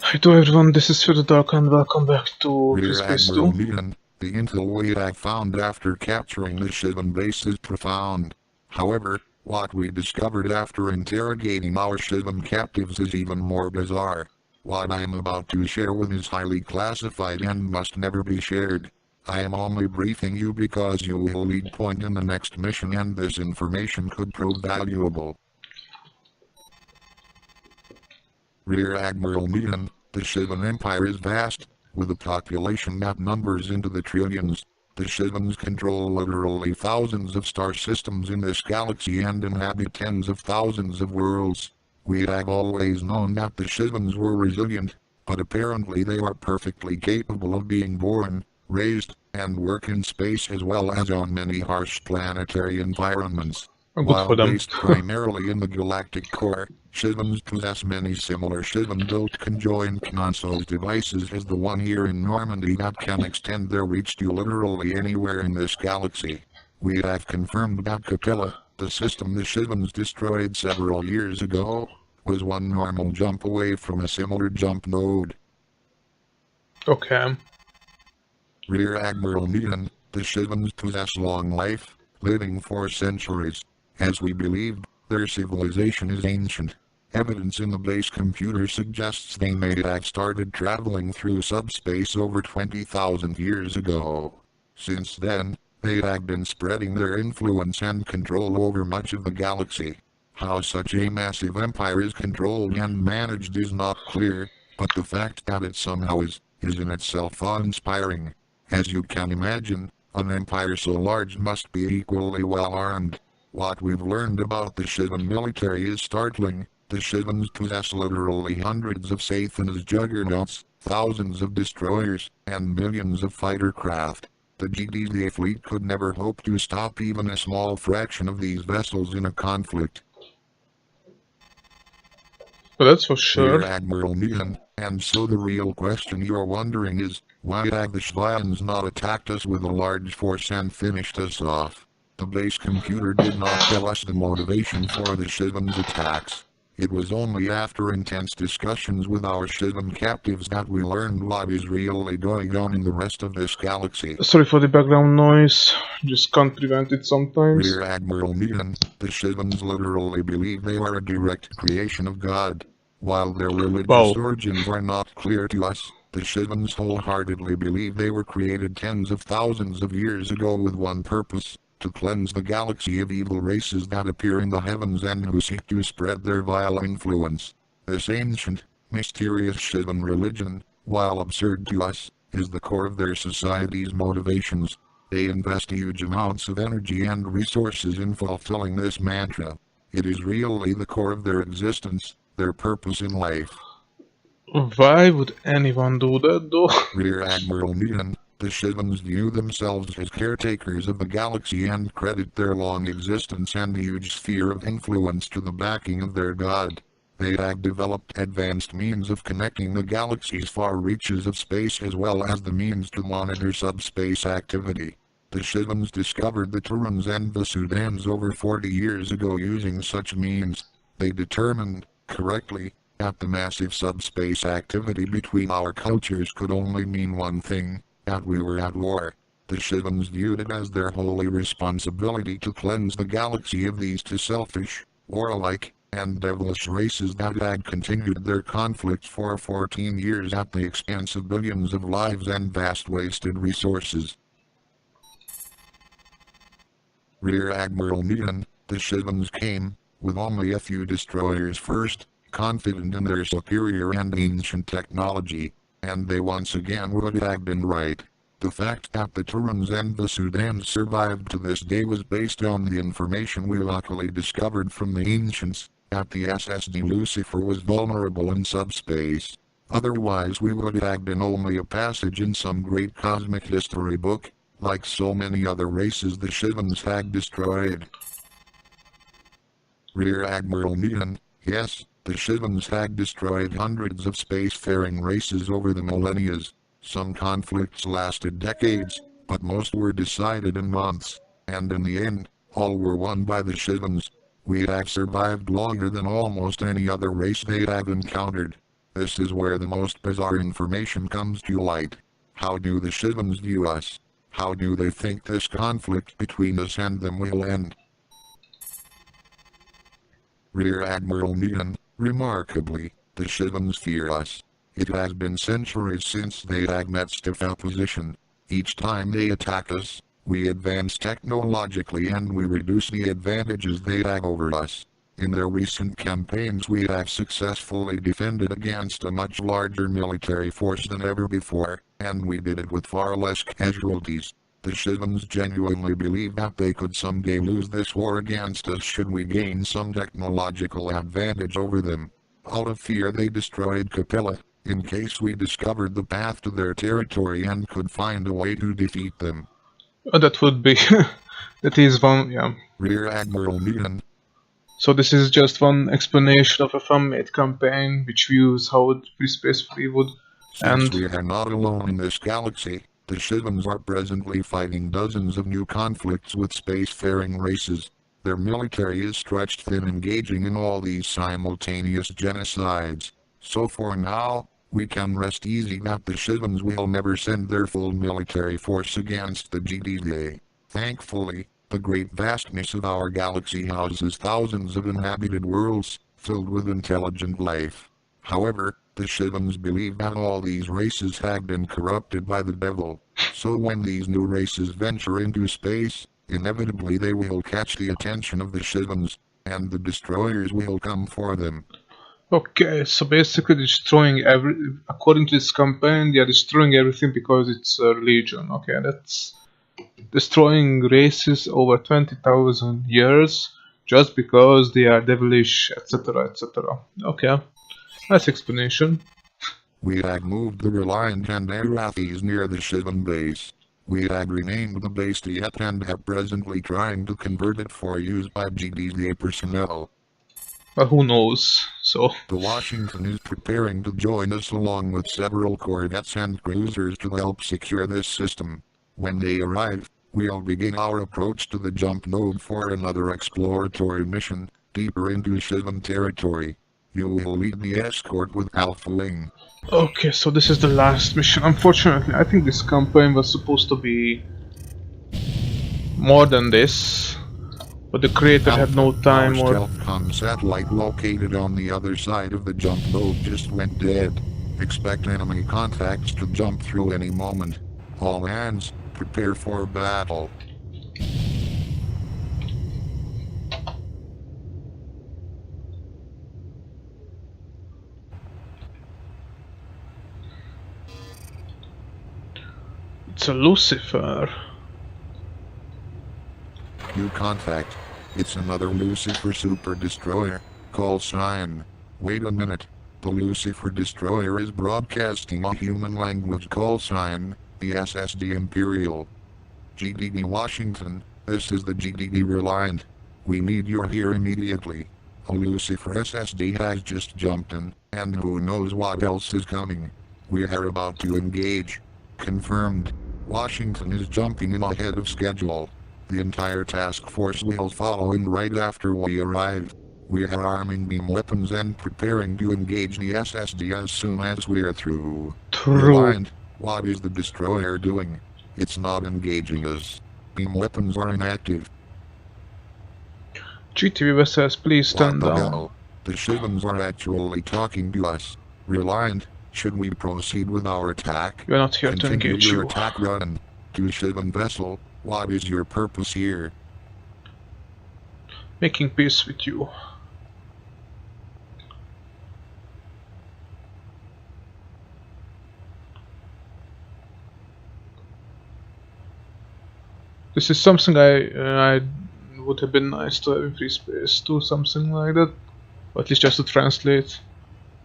Hi to everyone, this is Dark and welcome back to Rear FreeSpace Admiral 2. Negan, the intel we found after capturing the Shivan base is profound. However, what we discovered after interrogating our Shivan captives is even more bizarre. What I am about to share with is highly classified and must never be shared. I am only briefing you because you will lead point in the next mission and this information could prove valuable. Rear Admiral Negan, the Shivan Empire is vast, with a population that numbers into the trillions. The Shivans control literally thousands of star systems in this galaxy and inhabit tens of thousands of worlds. We have always known that the Shivans were resilient, but apparently they are perfectly capable of being born, raised, and work in space as well as on many harsh planetary environments. Good While for them. based primarily in the galactic core, Shivans possess many similar Shivan-built conjoined console devices as the one here in Normandy that can extend their reach to literally anywhere in this galaxy. We have confirmed that Capella, the system the Shivans destroyed several years ago, was one normal jump away from a similar jump node. Okay. Rear Admiral Negan, the Shivans possess long life, living for centuries. As we believed, their civilization is ancient. Evidence in the base computer suggests they may have started traveling through subspace over 20,000 years ago. Since then, they have been spreading their influence and control over much of the galaxy. How such a massive empire is controlled and managed is not clear, but the fact that it somehow is in itself awe-inspiring. As you can imagine, an empire so large must be equally well armed. What we've learned about the Shivan military is startling. The Shivans possess literally hundreds of Sathan's juggernauts, thousands of destroyers, and millions of fighter craft. The GDA fleet could never hope to stop even a small fraction of these vessels in a conflict. Well, that's for sure. Rear Admiral Negan, and so the real question you're wondering is, why have the Shivans not attacked us with a large force and finished us off? The base computer did not tell us the motivation for the Shivans' attacks. It was only after intense discussions with our Shivan captives that we learned what is really going on in the rest of this galaxy. Sorry for the background noise, just can't prevent it sometimes. Rear Admiral Negan, the Shivans literally believe they are a direct creation of God. While their religious origins are not clear to us, the Shivans wholeheartedly believe they were created tens of thousands of years ago with one purpose: to cleanse the galaxy of evil races that appear in the heavens and who seek to spread their vile influence. This ancient, mysterious Shivan religion, while absurd to us, is the core of their society's motivations. They invest huge amounts of energy and resources in fulfilling this mantra. It is really the core of their existence, their purpose in life. Why would anyone do that though? Rear Admiral Negan, the Shivans view themselves as caretakers of the galaxy and credit their long existence and huge sphere of influence to the backing of their god. They have developed advanced means of connecting the galaxy's far reaches of space as well as the means to monitor subspace activity. The Shivans discovered the Turans and the Sudans over 40 years ago using such means. They determined, correctly, that the massive subspace activity between our cultures could only mean one thing: that we were at war. The Shivans viewed it as their holy responsibility to cleanse the galaxy of these two selfish, warlike, and devilish races that had continued their conflict for 14 years at the expense of billions of lives and vast wasted resources. Rear Admiral Negan, the Shivans came, with only a few destroyers first, confident in their superior and ancient technology. And they once again would have been right. The fact that the Turans and the Sudans survived to this day was based on the information we luckily discovered from the ancients, that the SSD Lucifer was vulnerable in subspace. Otherwise we would have been only a passage in some great cosmic history book, like so many other races the Shivans had destroyed. Rear Admiral Negan, yes, the Shivans had destroyed hundreds of spacefaring races over the millennia. Some conflicts lasted decades, but most were decided in months, and in the end, all were won by the Shivans. We have survived longer than almost any other race they have encountered. This is where the most bizarre information comes to light. How do the Shivans view us? How do they think this conflict between us and them will end? Rear Admiral Negan, remarkably, the Shivans fear us. It has been centuries since they have met stiff opposition. Each time they attack us, we advance technologically and we reduce the advantages they have over us. In their recent campaigns we have successfully defended against a much larger military force than ever before, and we did it with far less casualties. The Shivans genuinely believe that they could someday lose this war against us should we gain some technological advantage over them. Out of fear they destroyed Capella, in case we discovered the path to their territory and could find a way to defeat them. That would be... that is one, yeah. Rear Admiral Negan. So this is just one explanation of a fan-made campaign which views how FreeSpace 3 would end. Since we are not alone in this galaxy, the Shivans are presently fighting dozens of new conflicts with spacefaring races. Their military is stretched thin, engaging in all these simultaneous genocides. So for now, we can rest easy that the Shivans will never send their full military force against the GDA. Thankfully, the great vastness of our galaxy houses thousands of inhabited worlds, filled with intelligent life. However, the Shivans believe that all these races have been corrupted by the devil, so when these new races venture into space, inevitably they will catch the attention of the Shivans, and the destroyers will come for them. Okay, so basically destroying according to this campaign, they are destroying everything because it's a religion. Okay, that's destroying races over 20,000 years just because they are devilish, etc, etc. Okay, nice explanation. We have moved the Reliant and Arathis near the Shivan base. We have renamed the base to Yet and have presently trying to convert it for use by GDA personnel. Well, who knows, so... The Washington is preparing to join us along with several corvettes and cruisers to help secure this system. When they arrive, we'll begin our approach to the jump node for another exploratory mission, deeper into Shivan territory. You will lead the escort with Alpha Wing. Okay, so this is the last mission. Unfortunately, I think this campaign was supposed to be more than this, but the creator had no time or... Our stealth satellite located on the other side of the jump node just went dead. Expect enemy contacts to jump through any moment. All hands, prepare for battle. It's a Lucifer. New contact. It's another Lucifer Super Destroyer. Call sign. Wait a minute. The Lucifer Destroyer is broadcasting a human language call sign, the SSD Imperial. GDD Washington, this is the GDD Reliant. We need you here immediately. A Lucifer SSD has just jumped in, and who knows what else is coming. We are about to engage. Confirmed. Washington is jumping in ahead of schedule. The entire task force will follow in right after we arrive. We are arming beam weapons and preparing to engage the SSD as soon as we are through. Reliant, what is the destroyer doing? It's not engaging us. Beam weapons are inactive. GTV vessels, please stand down. Hell? The Shivans are actually talking to us. Reliant, should we proceed with our attack? You're not here to engage your you. attack run. To Shivan vessel, what is your purpose here? Making peace with you. This is something I would have been nice to have in FreeSpace, do something like that, or at least just to translate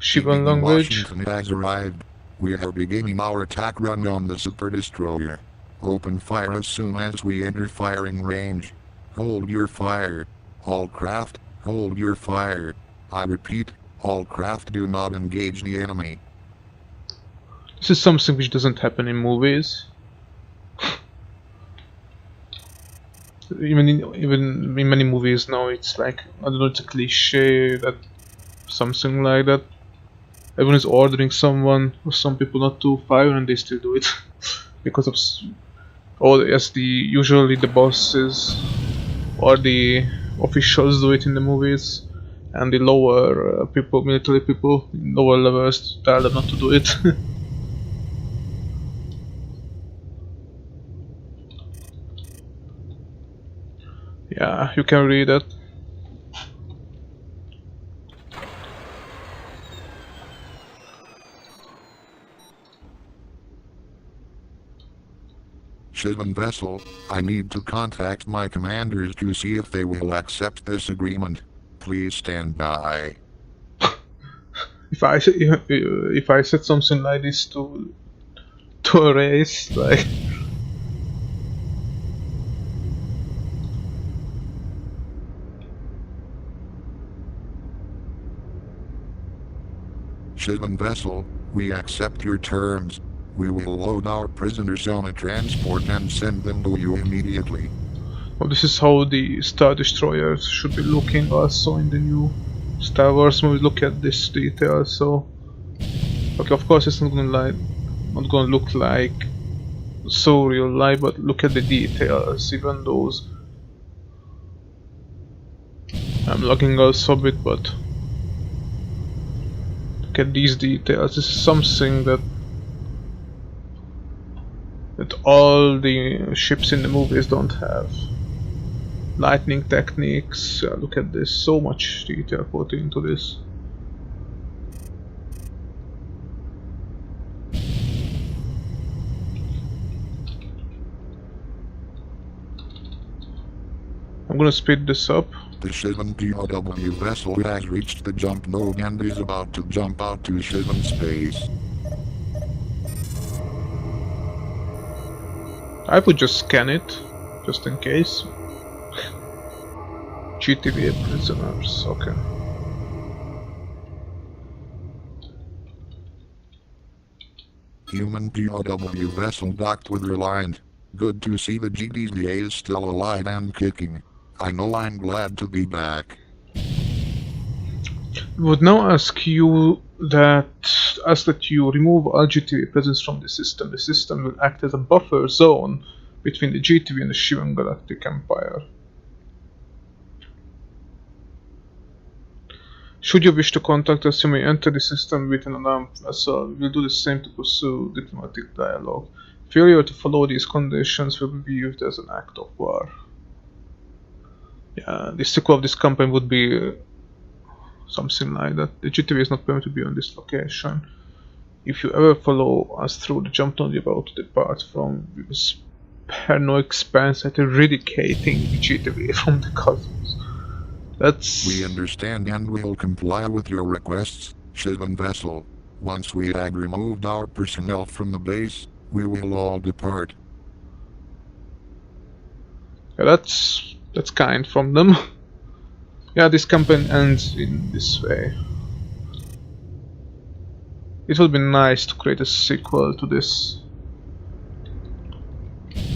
Shivan language. Washington has arrived. We are beginning our attack run on the Super Destroyer. Open fire as soon as we enter firing range. Hold your fire. All craft, hold your fire. I repeat, all craft do not engage the enemy. This is something which doesn't happen in movies. even in many movies now, it's like, I don't know, it's a cliche that something like that. Everyone is ordering someone or some people not to fire, and they still do it because of yes, usually the bosses or the officials do it in the movies, and the lower people, military people in lower levels, tell them not to do it. Yeah, you can read it. Shivan vessel, I need to contact my commanders to see if they will accept this agreement. Please stand by. If I said something like this to a race, like. Shivan vessel, we accept your terms. We will load our prisoners on a transport and send them to you immediately. Well, this is how the Star Destroyers should be looking also in the new Star Wars movie. Look at this detail. So, okay, of course it's not gonna look like so real life, but look at the details. Even those, I'm lagging also a bit, but look at these details. This is something that all the ships in the movies don't have. Lightning techniques, look at this, so much detail put into this. I'm gonna speed this up. The Shivan POW vessel has reached the jump node and is about to jump out to Shivan space. I would just scan it, just in case. GTV prisoners, okay. Human POW vessel docked with Reliant. Good to see the GDVA is still alive and kicking. I know I'm glad to be back. Would now ask you that you remove all GTV presence from the system. The system will act as a buffer zone between the GTV and the Shivan Galactic Empire. Should you wish to contact us, you may enter the system with an alarm vessel. We will do the same to pursue diplomatic dialogue. Failure to follow these conditions will be viewed as an act of war. Yeah, the sequel of this campaign would be something like that. The GTV is not permitted to be on this location. If you ever follow us through the jump node, you're about to depart from. We will spare no expense at eradicating the GTV from the cosmos. We understand and will comply with your requests, Shivan vessel. Once we have removed our personnel from the base, we will all depart. Yeah, that's kind from them. Yeah, this campaign ends in this way. It would be nice to create a sequel to this.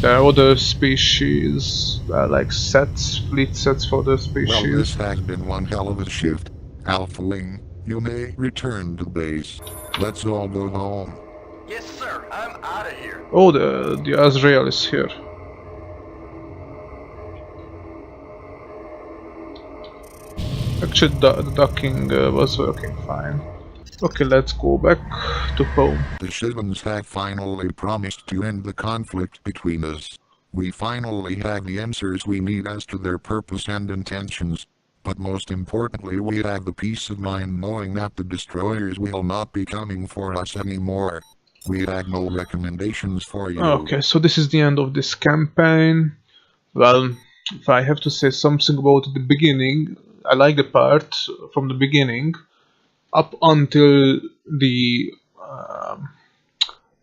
There are other species, like fleet sets for the species. Well, this has been one hell of a shift. Alpha Wing, you may return to base. Let's all go home. Yes, sir. I'm out of here. Oh, the Azrael is here. Actually, the docking was working fine. Okay, let's go back to home. The Shivans have finally promised to end the conflict between us. We finally have the answers we need as to their purpose and intentions. But most importantly, we have the peace of mind knowing that the destroyers will not be coming for us anymore. We have no recommendations for you. Okay, so this is the end of this campaign. Well, if I have to say something about the beginning, I like the part from the beginning up until the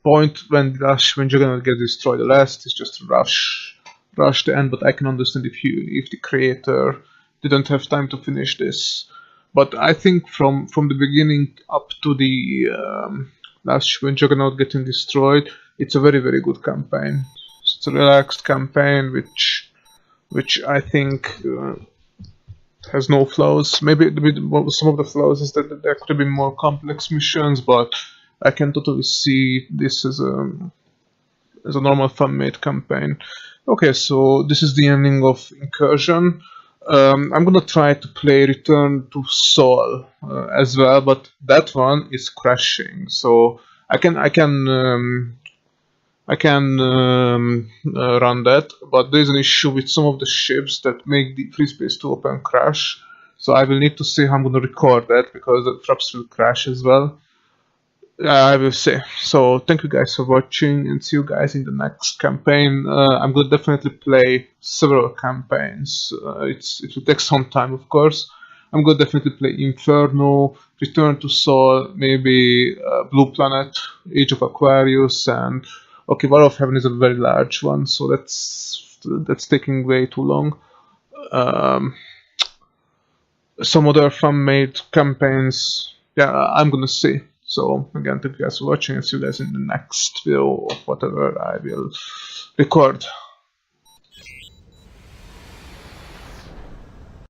point when Juggernaut gets destroyed. The rest is just rush the end. But I can understand if the creator didn't have time to finish this. But I think from the beginning up to the last when Juggernaut getting destroyed, it's a very good campaign. It's a relaxed campaign which I think has no flaws. Maybe some of the flaws is that there could have been more complex missions, but I can totally see this as a normal fan-made campaign. Okay, so this is the ending of Incursion. I'm gonna try to play Return to Sol as well, but that one is crashing. So I can run that, but there's an issue with some of the ships that make the FreeSpace 2 open crash. So I will need to see how I'm gonna record that because the traps will crash as well. I will say. So thank you guys for watching and see you guys in the next campaign. I'm gonna definitely play several campaigns. It will take some time, of course. I'm gonna definitely play Inferno, Return to Sol, maybe Blue Planet, Age of Aquarius, and okay, War of Heaven is a very large one, so that's taking way too long. Some other fan-made campaigns, yeah, I'm gonna see. So again, thank you guys for watching and see you guys in the next video or whatever I will record.